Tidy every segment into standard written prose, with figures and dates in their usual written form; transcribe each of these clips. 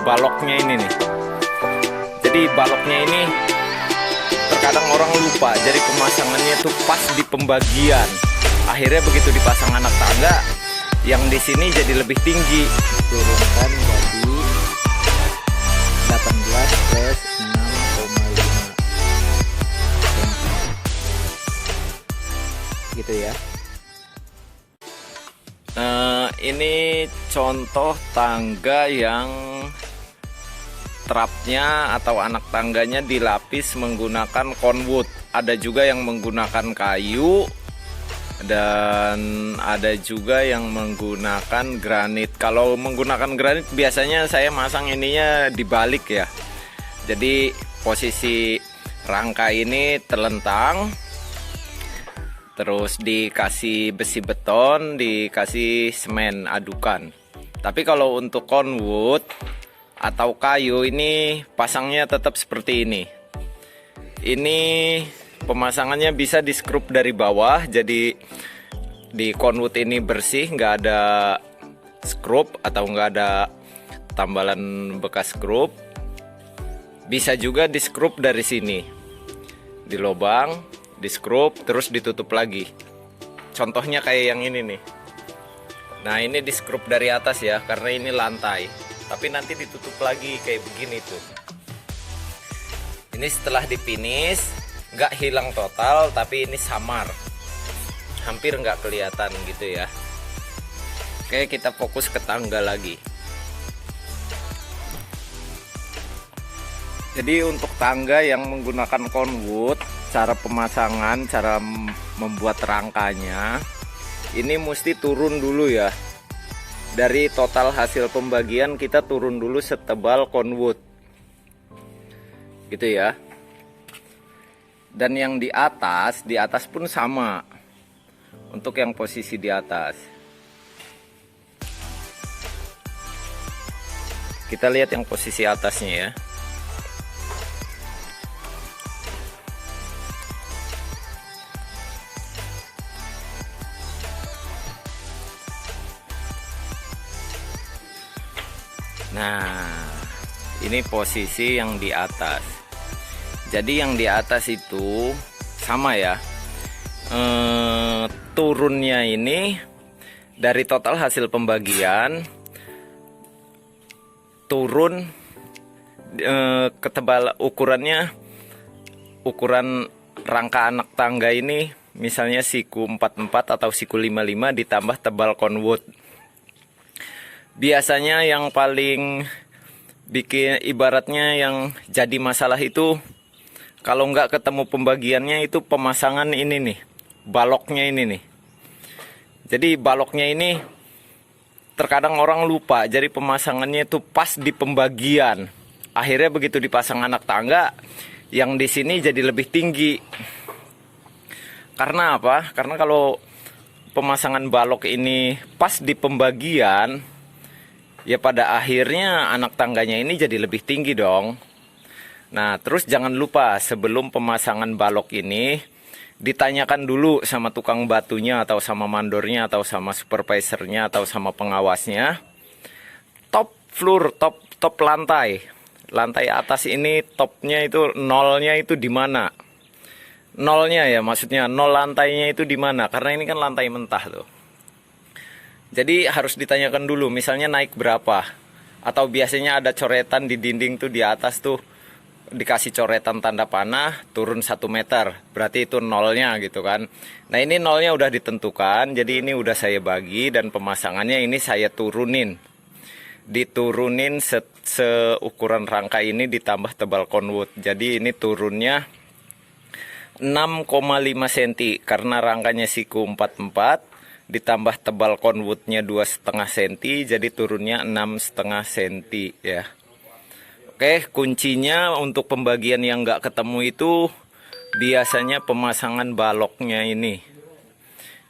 baloknya ini nih. Jadi baloknya ini terkadang orang lupa, jadi pemasangannya itu pas di pembagian. Akhirnya begitu dipasang anak tangga, yang di sini jadi lebih tinggi. Turunkan jadi 18 plus 6,5 gitu ya. Ini contoh tangga yang trapnya atau anak tangganya dilapis menggunakan conwood. Ada juga yang menggunakan kayu dan ada juga yang menggunakan granit. Kalau menggunakan granit biasanya saya masang ininya dibalik ya. Jadi posisi rangka ini terlentang, terus dikasih besi beton, dikasih semen adukan. Tapi kalau untuk conwood atau kayu ini pasangnya tetap seperti ini. Ini pemasangannya bisa di skrup dari bawah, jadi di conwood ini bersih, nggak ada skrup atau nggak ada tambalan bekas skrup. Bisa juga di skrup dari sini, di lubang, di skrup, terus ditutup lagi. Contohnya kayak yang ini nih. Nah ini di skrup dari atas ya, karena ini lantai. Tapi nanti ditutup lagi kayak begini tuh. Ini setelah dipinish, nggak hilang total, tapi ini samar, hampir nggak kelihatan gitu ya. Oke, kita fokus ke tangga lagi. Jadi untuk tangga yang menggunakan conwood, cara pemasangan, cara membuat rangkanya, ini mesti turun dulu ya. Dari total hasil pembagian kita turun dulu setebal conwood gitu ya. Dan yang di atas pun sama. Untuk yang posisi di atas, kita lihat yang posisi atasnya ya. Nah, ini posisi yang di atas. Jadi yang di atas itu sama ya. Turunnya ini dari total hasil pembagian turun ketebal ukurannya, ukuran rangka anak tangga ini misalnya siku 44 atau siku 55 ditambah tebal conwood. Biasanya yang paling bikin ibaratnya yang jadi masalah itu kalau nggak ketemu pembagiannya itu pemasangan ini nih, baloknya ini nih. Jadi baloknya ini terkadang orang lupa, jadi pemasangannya itu pas di pembagian. Akhirnya begitu dipasang anak tangga, yang di sini jadi lebih tinggi. Karena apa? Karena kalau pemasangan balok ini pas di pembagian, ya pada akhirnya anak tangganya ini jadi lebih tinggi dong. Nah terus jangan lupa sebelum pemasangan balok ini ditanyakan dulu sama tukang batunya atau sama mandornya atau sama supervisornya atau sama pengawasnya. Top floor, top lantai atas ini topnya itu nolnya itu di mana? Nolnya ya, maksudnya nol lantainya itu di mana? Karena ini kan lantai mentah tuh. Jadi harus ditanyakan dulu, misalnya naik berapa, atau biasanya ada coretan di dinding tuh di atas tuh dikasih coretan tanda panah turun 1 meter, berarti itu nolnya gitu kan. Nah ini nolnya udah ditentukan, jadi ini udah saya bagi dan pemasangannya ini saya diturunin seukuran rangka ini ditambah tebal conwood. Jadi ini turunnya 6,5 cm karena rangkanya siku 44 ditambah tebal conwoodnya 2,5 cm, jadi turunnya 6,5 cm ya. Oke, kuncinya untuk pembagian yang nggak ketemu itu biasanya pemasangan baloknya ini.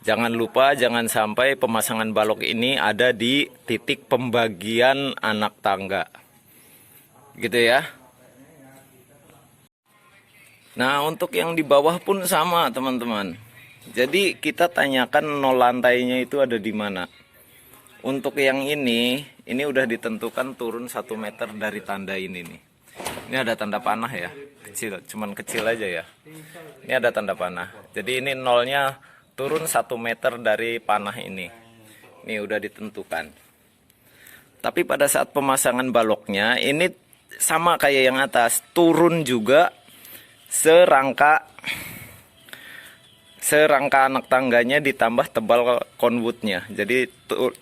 Jangan lupa, jangan sampai pemasangan balok ini ada di titik pembagian anak tangga gitu ya. Nah untuk yang di bawah pun sama teman-teman. Jadi kita tanyakan nol lantainya itu ada di mana. Untuk yang ini udah ditentukan turun 1 meter dari tanda ini nih. Ini ada tanda panah ya, kecil, cuman kecil aja ya. Ini ada tanda panah. Jadi ini nolnya turun 1 meter dari panah ini. Ini udah ditentukan. Tapi pada saat pemasangan baloknya ini sama kayak yang atas, turun juga serangka anak tangganya ditambah tebal conwoodnya. Jadi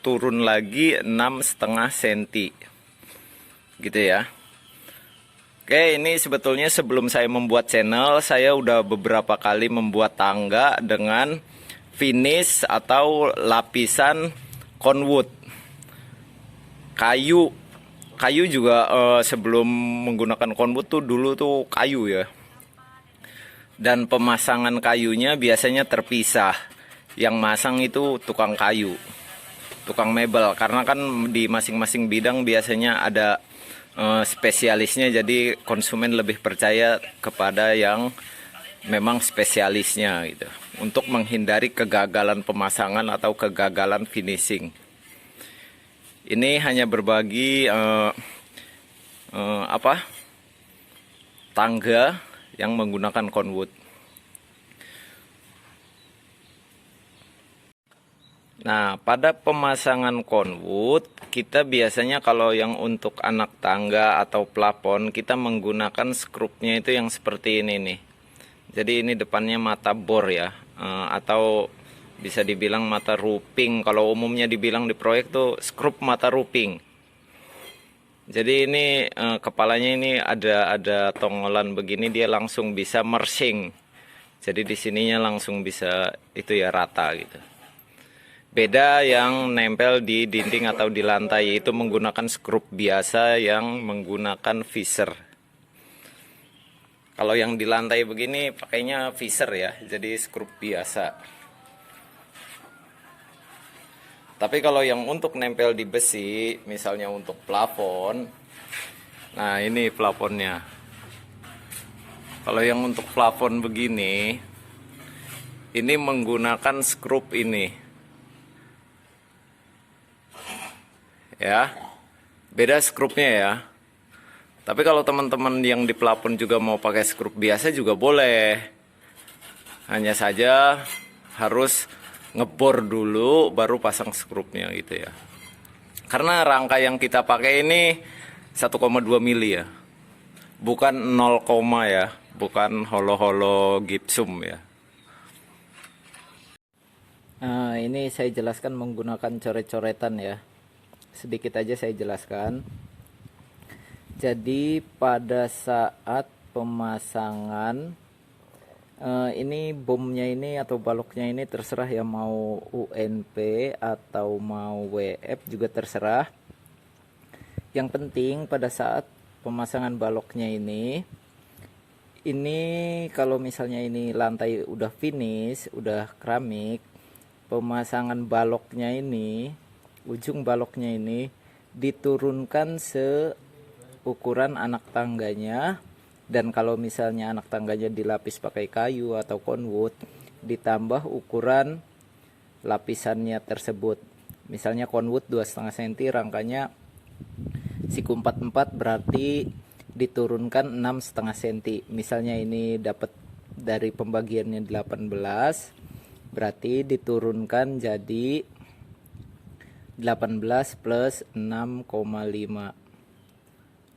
turun lagi 6,5 cm. Gitu ya. Oke, ini sebetulnya sebelum saya membuat channel, saya udah beberapa kali membuat tangga dengan finish atau lapisan conwood. Kayu juga sebelum menggunakan conwood tuh dulu tuh kayu ya. Dan pemasangan kayunya biasanya terpisah. Yang masang itu tukang kayu, tukang mebel. Karena kan di masing-masing bidang biasanya ada spesialisnya, jadi konsumen lebih percaya kepada yang memang spesialisnya gitu, untuk menghindari kegagalan pemasangan atau kegagalan finishing. Ini hanya berbagi tangga yang menggunakan conwood. Nah, pada pemasangan conwood, kita biasanya kalau yang untuk anak tangga atau plafon, kita menggunakan skrupnya itu yang seperti ini nih. Jadi ini depannya mata bor ya, atau bisa dibilang mata ruping. Kalau umumnya dibilang di proyek tuh skrup mata ruping. Jadi ini kepalanya ini ada tongolan begini, dia langsung bisa mersing. Jadi di sininya langsung bisa itu ya rata gitu. Beda yang nempel di dinding atau di lantai, itu menggunakan skrup biasa yang menggunakan visor. Kalau yang di lantai begini pakainya visor ya, jadi skrup biasa. Tapi kalau yang untuk nempel di besi, misalnya untuk plafon, nah ini plafonnya. Kalau yang untuk plafon begini, ini menggunakan skrup ini. Ya, beda skrupnya ya. Tapi kalau teman-teman yang di plafon juga mau pakai skrup biasa juga boleh. Hanya saja harus ngebor dulu baru pasang skrupnya gitu ya. Karena rangka yang kita pakai ini 1,2 mili ya. Bukan 0, ya, bukan holo-holo gipsum ya. Nah, ini saya jelaskan menggunakan coret-coretan ya. Sedikit aja saya jelaskan. Jadi pada saat pemasangan ini bomnya ini atau baloknya ini terserah ya, mau UNP atau mau WF juga terserah. Yang penting pada saat pemasangan baloknya ini kalau misalnya ini lantai udah finish, udah keramik, pemasangan baloknya ini, ujung baloknya ini diturunkan seukuran anak tangganya. Dan kalau misalnya anak tangganya dilapis pakai kayu atau conwood, ditambah ukuran lapisannya tersebut. Misalnya conwood 2,5 cm, rangkanya siku 44, berarti diturunkan 6,5 cm. Misalnya ini dapat dari pembagiannya 18, berarti diturunkan jadi 18 plus 6,5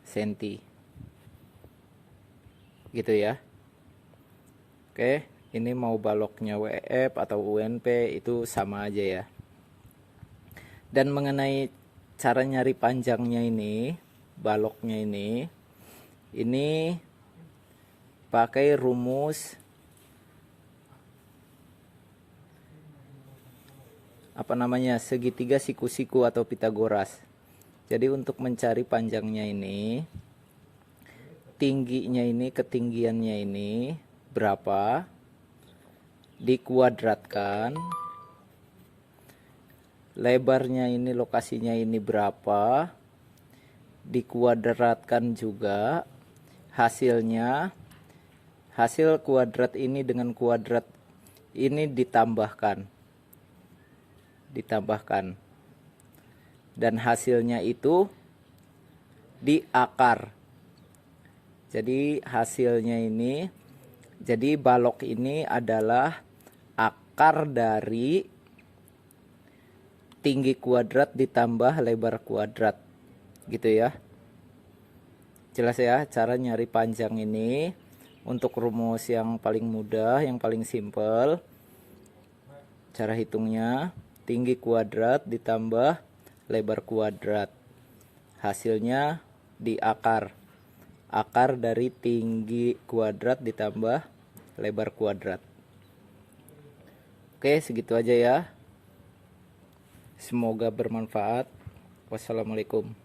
cm. Gitu ya. Oke, ini mau baloknya WF atau UNP itu sama aja ya. Dan mengenai cara nyari panjangnya ini, baloknya ini pakai rumus segitiga siku-siku atau Pitagoras. Jadi untuk mencari panjangnya ini, tingginya ini, ketinggiannya ini berapa, dikuadratkan, lebarnya ini, lokasinya ini berapa, dikuadratkan juga, hasilnya, hasil kuadrat ini dengan kuadrat ini ditambahkan. dan hasilnya itu di akar. Jadi hasilnya ini, jadi balok ini adalah akar dari tinggi kuadrat ditambah lebar kuadrat, gitu ya. Jelas ya cara nyari panjang ini. Untuk rumus yang paling mudah, yang paling simple, cara hitungnya tinggi kuadrat ditambah lebar kuadrat, hasilnya di akar. Akar dari tinggi kuadrat ditambah lebar kuadrat. Oke, segitu aja ya. Semoga bermanfaat. Wassalamualaikum.